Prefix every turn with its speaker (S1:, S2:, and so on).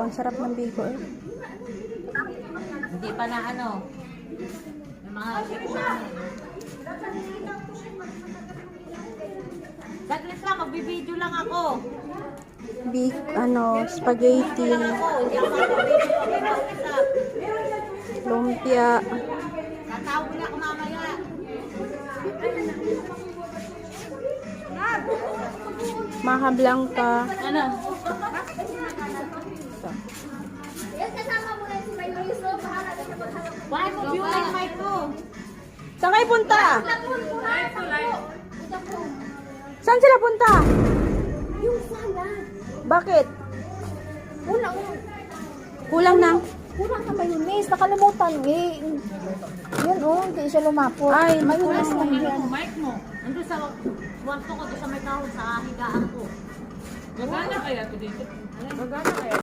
S1: Ang sarap ng biko eh.
S2: Hindi pa na ano. May mga shake namin. Saglit lang, magbibideo lang ako.
S1: Spaghetti,
S2: Lang ako, hindi ako magbibideo.
S1: lumpia.
S2: Tatawag na ako mamaya.
S1: Maha Blanca.
S2: Ano? Bakit mo view lang mic ko?
S1: Saan kayo punta? Saan sila punta?
S3: Yung sana.
S1: Bakit?
S3: Kulang.
S1: Kulang na.
S3: Kulang sa mayonnaise. Nakalimutan eh. Yun oh, hindi siya lumapot.
S1: Ay,
S3: mayonnaise lang
S2: Ano
S3: yan.
S2: mo, mic mo? Nandun sa kwarto ko, doon sa may kahon, sa higaan ko. Gagana kaya ito dito? Gagana kaya?